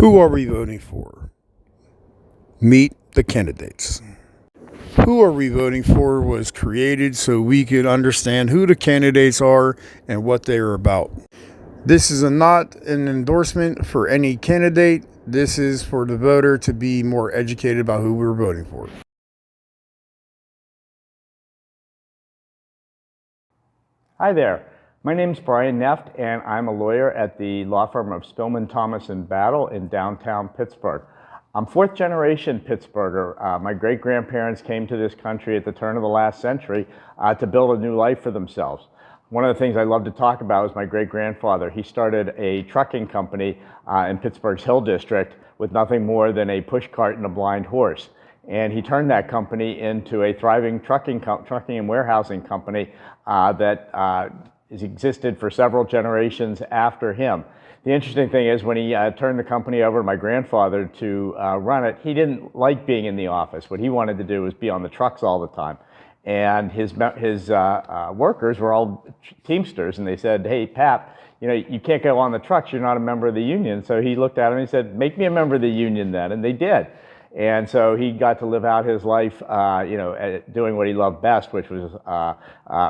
Who are we voting for? Meet the candidates. Who Are We Voting For was created so we could understand who the candidates are and what they are about. This is not an endorsement for any candidate. This is for the voter to be more educated about who we're voting for. Hi there. My name is Bryan Neft, and I'm a lawyer at the law firm of Spillman, Thomas & Battle in downtown Pittsburgh. I'm fourth generation Pittsburgher. My great-grandparents came to this country at the turn of the last century to build a new life for themselves. One of the things I love to talk about is my great-grandfather. He started a trucking company in Pittsburgh's Hill District with nothing more than a push cart and a blind horse. And he turned that company into a thriving trucking and warehousing company that has existed for several generations after him. The interesting thing is when he turned the company over to my grandfather to run it, he didn't like being in the office. What he wanted to do was be on the trucks all the time. And his workers were all Teamsters, and they said, "Hey, Pap, you know, you can't go on the trucks, you're not a member of the union." So he looked at him and he said, "Make me a member of the union then," and they did. And so he got to live out his life, doing what he loved best, which was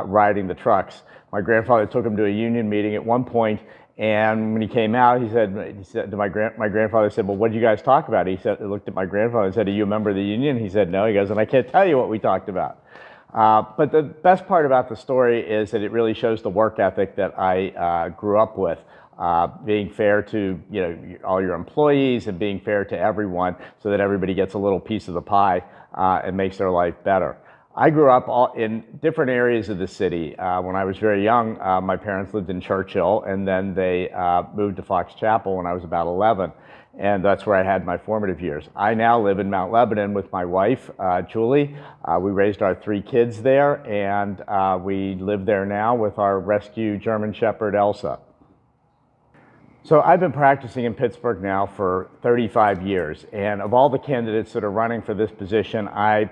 riding the trucks. My grandfather took him to a union meeting at one point, and when he came out, he said to my grandfather said, "Well, what did you guys talk about?" He looked at my grandfather and said, "Are you a member of the union?" He said, "No." He goes, "And I can't tell you what we talked about." But the best part about the story is that it really shows the work ethic that I grew up with. Being fair to all your employees and being fair to everyone so that everybody gets a little piece of the pie and makes their life better. I grew up in different areas of the city. When I was very young, my parents lived in Churchill, and then they moved to Fox Chapel when I was about 11, and that's where I had my formative years. I now live in Mount Lebanon with my wife, Julie. We raised our 3 kids there, and we live there now with our rescue German Shepherd, Elsa. So I've been practicing in Pittsburgh now for 35 years, and of all the candidates that are running for this position, I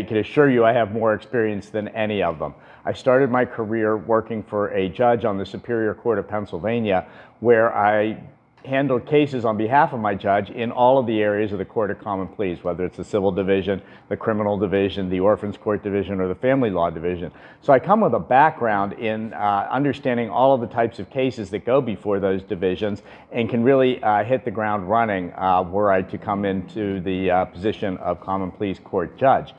can assure you I have more experience than any of them. I started my career working for a judge on the Superior Court of Pennsylvania, where I handled cases on behalf of my judge in all of the areas of the Court of Common Pleas, whether it's the Civil Division, the Criminal Division, the Orphans Court Division, or the Family Law Division. So I come with a background in understanding all of the types of cases that go before those divisions and can really hit the ground running were I to come into the position of Common Pleas Court Judge.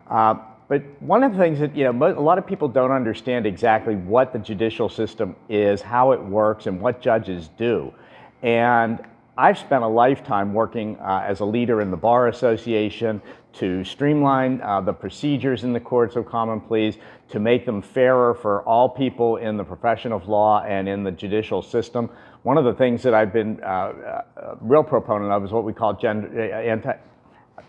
But one of the things that, a lot of people don't understand exactly what the judicial system is, how it works, and what judges do. And I've spent a lifetime working as a leader in the Bar Association to streamline the procedures in the courts of common pleas, to make them fairer for all people in the profession of law and in the judicial system. One of the things that I've been a real proponent of is what we call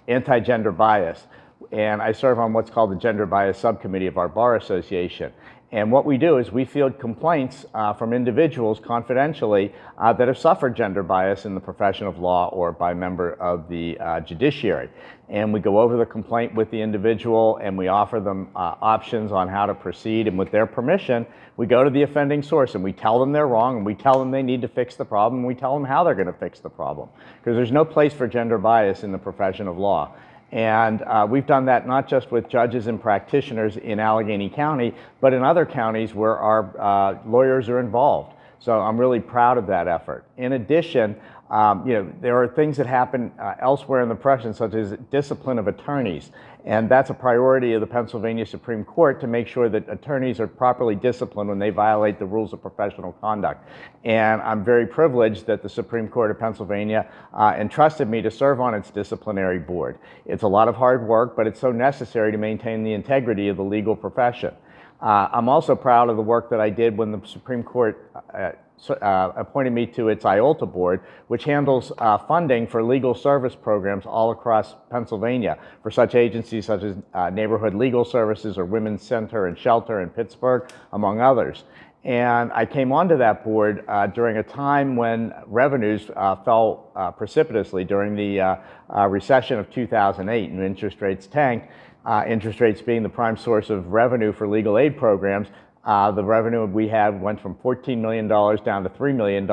anti-gender bias. And I serve on what's called the Gender Bias Subcommittee of our Bar Association. And what we do is we field complaints from individuals confidentially that have suffered gender bias in the profession of law or by a member of the judiciary. And we go over the complaint with the individual and we offer them options on how to proceed. And with their permission, we go to the offending source and we tell them they're wrong, and we tell them they need to fix the problem, and we tell them how they're going to fix the problem. Because there's no place for gender bias in the profession of law. And we've done that not just with judges and practitioners in Allegheny County, but in other counties where our lawyers are involved. So I'm really proud of that effort. In addition, there are things that happen elsewhere in the profession, such as discipline of attorneys. And that's a priority of the Pennsylvania Supreme Court, to make sure that attorneys are properly disciplined when they violate the rules of professional conduct. And I'm very privileged that the Supreme Court of Pennsylvania entrusted me to serve on its disciplinary board. It's a lot of hard work, but it's so necessary to maintain the integrity of the legal profession. I'm also proud of the work that I did when the Supreme Court appointed me to its IOLTA board, which handles funding for legal service programs all across Pennsylvania for such agencies such as Neighborhood Legal Services or Women's Center and Shelter in Pittsburgh, among others. And I came onto that board during a time when revenues fell precipitously during the recession of 2008, and interest rates tanked. Interest rates being the prime source of revenue for legal aid programs. The revenue we had went from $14 million down to $3 million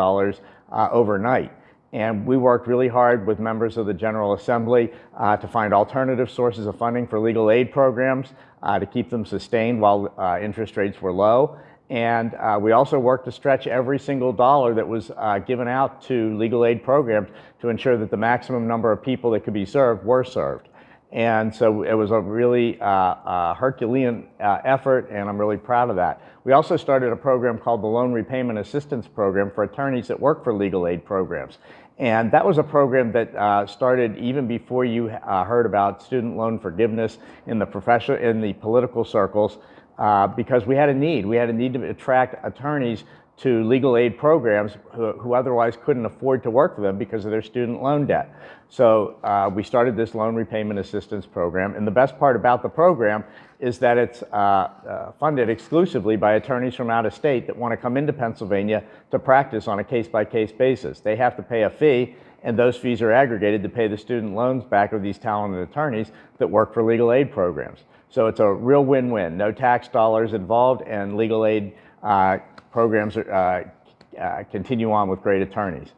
overnight. And we worked really hard with members of the General Assembly to find alternative sources of funding for legal aid programs to keep them sustained while interest rates were low. And we also worked to stretch every single dollar that was given out to legal aid programs to ensure that the maximum number of people that could be served were served. And so it was a really Herculean effort, and I'm really proud of that. We also started a program called the Loan Repayment Assistance Program for attorneys that work for legal aid programs. And that was a program that started even before you heard about student loan forgiveness in the political circles, because we had a need. We had a need to attract attorneys to legal aid programs who otherwise couldn't afford to work for them because of their student loan debt. So we started this loan repayment assistance program, and the best part about the program is that it's funded exclusively by attorneys from out of state that want to come into Pennsylvania to practice on a case-by-case basis. They have to pay a fee, and those fees are aggregated to pay the student loans back of these talented attorneys that work for legal aid programs. So it's a real win-win. No tax dollars involved, and legal aid programs continue on with great attorneys.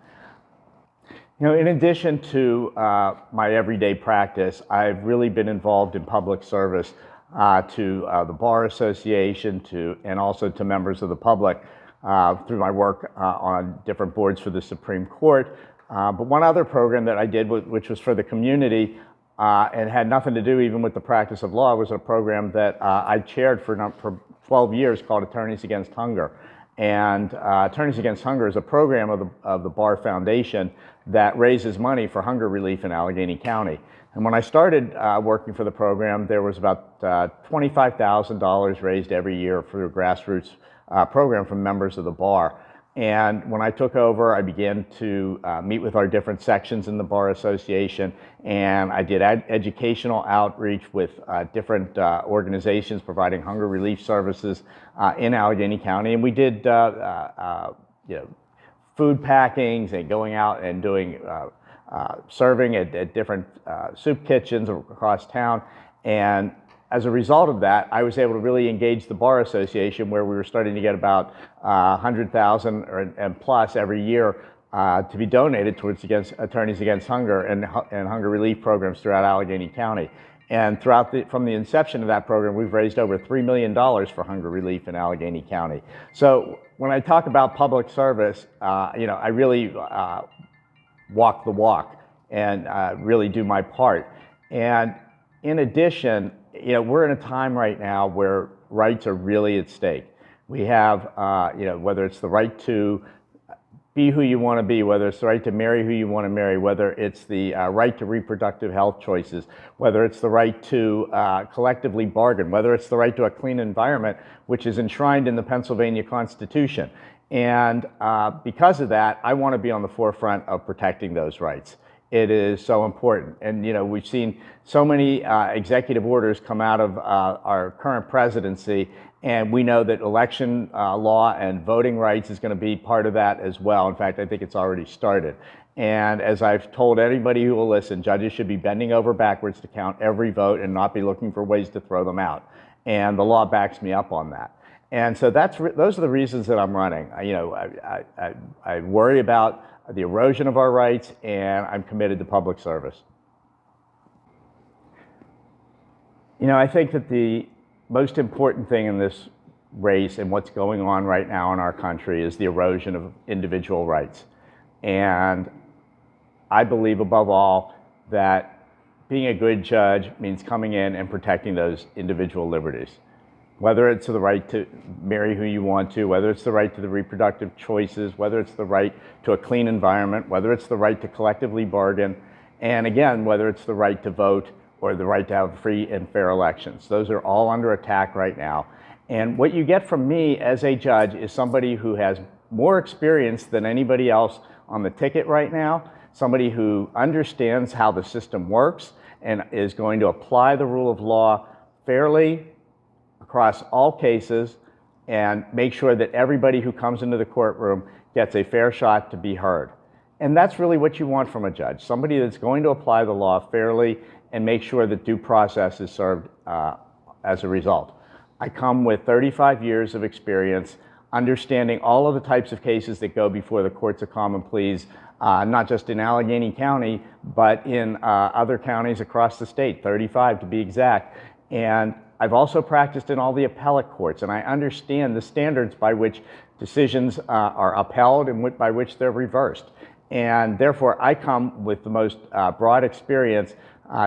You know, in addition to my everyday practice, I've really been involved in public service to the Bar Association and also to members of the public through my work on different boards for the Supreme Court. But one other program that I did, which was for the community and had nothing to do even with the practice of law, was a program that I chaired for 12 years called Attorneys Against Hunger. And Attorneys Against Hunger is a program of the Bar Foundation that raises money for hunger relief in Allegheny County. And when I started working for the program, there was about $25,000 raised every year for a grassroots program from members of the Bar. And when I took over, I began to meet with our different sections in the Bar Association, and I did educational outreach with different organizations providing hunger relief services in Allegheny County. And we did you know, food packings and going out and doing serving at different soup kitchens across town. And as a result of that, I was able to really engage the Bar Association, where we were starting to get about $100,000 and plus every year to be donated towards Attorneys Against Hunger and hunger relief programs throughout Allegheny County. And from the inception of that program, we've raised over $3 million for hunger relief in Allegheny County. So when I talk about public service, you know, I really walk the walk and really do my part. And in addition, you know, we're in a time right now where rights are really at stake. We have, you know, whether it's the right to be who you want to be, whether it's the right to marry who you want to marry, whether it's the right to reproductive health choices, whether it's the right to collectively bargain, whether it's the right to a clean environment, which is enshrined in the Pennsylvania Constitution. And because of that, I want to be on the forefront of protecting those rights. It is so important. And, you know, we've seen so many executive orders come out of our current presidency, and we know that election law and voting rights is going to be part of that as well. In fact, I think it's already started. And as I've told anybody who will listen, judges should be bending over backwards to count every vote and not be looking for ways to throw them out. And the law backs me up on that. And so those are the reasons that I'm running. You know, I worry about the erosion of our rights, and I'm committed to public service. You know, I think that the most important thing in this race and what's going on right now in our country is the erosion of individual rights. And I believe above all that being a good judge means coming in and protecting those individual liberties. Whether it's the right to marry who you want to, whether it's the right to the reproductive choices, whether it's the right to a clean environment, whether it's the right to collectively bargain, and again, whether it's the right to vote or the right to have free and fair elections. Those are all under attack right now. And what you get from me as a judge is somebody who has more experience than anybody else on the ticket right now, somebody who understands how the system works and is going to apply the rule of law fairly across all cases and make sure that everybody who comes into the courtroom gets a fair shot to be heard. And that's really what you want from a judge, somebody that's going to apply the law fairly and make sure that due process is served as a result. I come with 35 years of experience understanding all of the types of cases that go before the courts of common pleas not just in Allegheny County, but in other counties across the state, 35 to be exact. And I've also practiced in all the appellate courts, and I understand the standards by which decisions are upheld and by which they're reversed. And therefore, I come with the most broad experience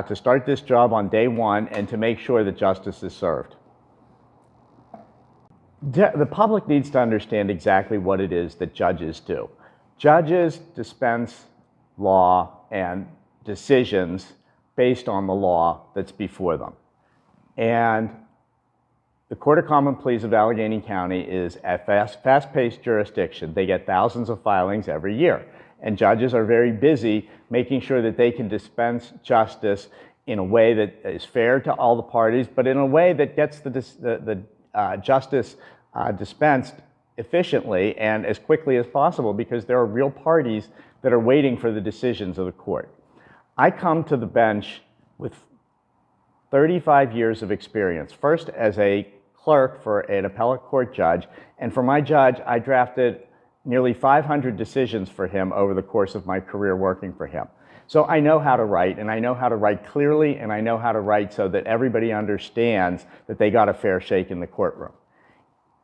to start this job on day one and to make sure that justice is served. The public needs to understand exactly what it is that judges do. Judges dispense law and decisions based on the law that's before them. And the Court of Common Pleas of Allegheny County is a fast-paced jurisdiction. They get thousands of filings every year. And judges are very busy making sure that they can dispense justice in a way that is fair to all the parties, but in a way that gets the justice dispensed efficiently and as quickly as possible, because there are real parties that are waiting for the decisions of the court. I come to the bench with 35 years of experience, first as a clerk for an appellate court judge, and for my judge, I drafted nearly 500 decisions for him over the course of my career working for him. So I know how to write, and I know how to write clearly, and I know how to write so that everybody understands that they got a fair shake in the courtroom.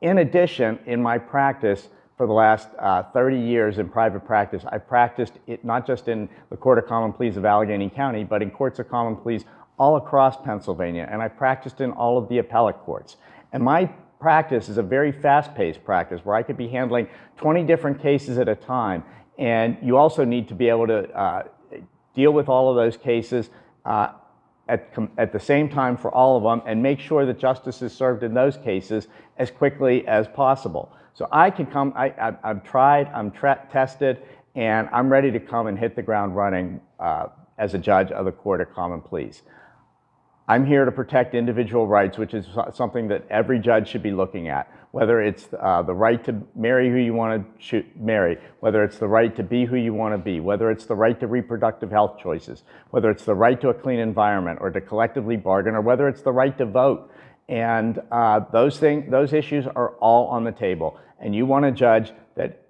In addition, in my practice for the last 30 years in private practice, I practiced it not just in the Court of Common Pleas of Allegheny County, but in courts of common pleas all across Pennsylvania, and I practiced in all of the appellate courts. And my practice is a very fast-paced practice where I could be handling 20 different cases at a time, and you also need to be able to deal with all of those cases at the same time for all of them and make sure that justice is served in those cases as quickly as possible. So I can come, I'm tried, I'm tested, and I'm ready to come and hit the ground running as a judge of the Court of Common Pleas. I'm here to protect individual rights, which is something that every judge should be looking at, whether it's the right to marry who you want to marry, whether it's the right to be who you want to be, whether it's the right to reproductive health choices, whether it's the right to a clean environment or to collectively bargain, or whether it's the right to vote. And those issues are all on the table. And you want a judge that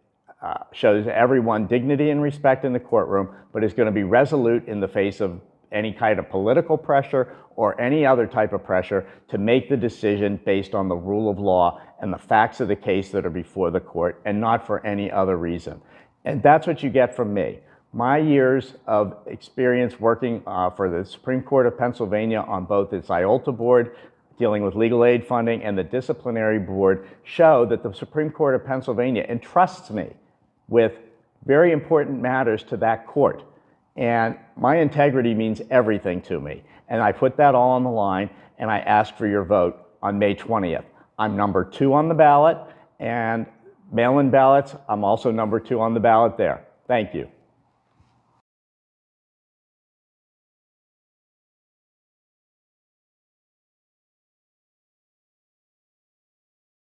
shows everyone dignity and respect in the courtroom, but is going to be resolute in the face of any kind of political pressure or any other type of pressure to make the decision based on the rule of law and the facts of the case that are before the court, and not for any other reason. And that's what you get from me. My years of experience working for the Supreme Court of Pennsylvania on both its IOLTA board, dealing with legal aid funding, and the disciplinary board show that the Supreme Court of Pennsylvania entrusts me with very important matters to that court. And my integrity means everything to me. And I put that all on the line, and I ask for your vote on May 20th. I'm number 2 on the ballot, and mail-in ballots, I'm also number 2 on the ballot there. Thank you.